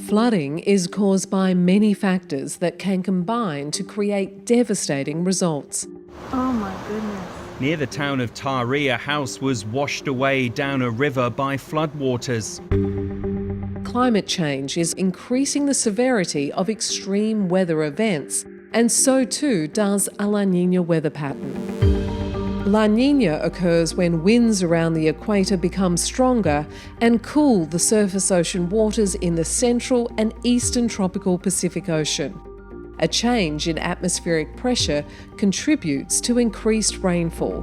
Flooding is caused by many factors that can combine to create devastating results. Oh my goodness. Near the town of Taree, a house was washed away down a river by floodwaters. Climate change is increasing the severity of extreme weather events, and so too does a La Niña weather pattern. La Niña occurs when winds around the equator become stronger and cool the surface ocean waters in the central and eastern tropical Pacific Ocean. A change in atmospheric pressure contributes to increased rainfall.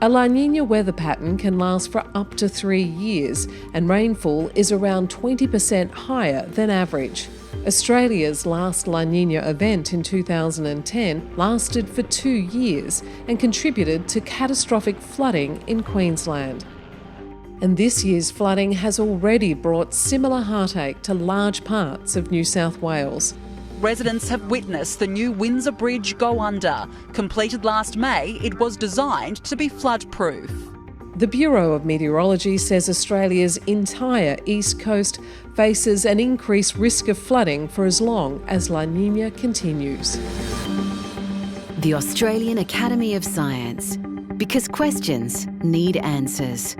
A La Niña weather pattern can last for up to 3 years, and rainfall is around 20% higher than average. Australia's last La Niña event in 2010 lasted for 2 years and contributed to catastrophic flooding in Queensland. And this year's flooding has already brought similar heartache to large parts of New South Wales. Residents have witnessed the new Windsor Bridge go under. Completed last May, it was designed to be flood-proof. The Bureau of Meteorology says Australia's entire east coast faces an increased risk of flooding for as long as La Niña continues. The Australian Academy of Science, because questions need answers.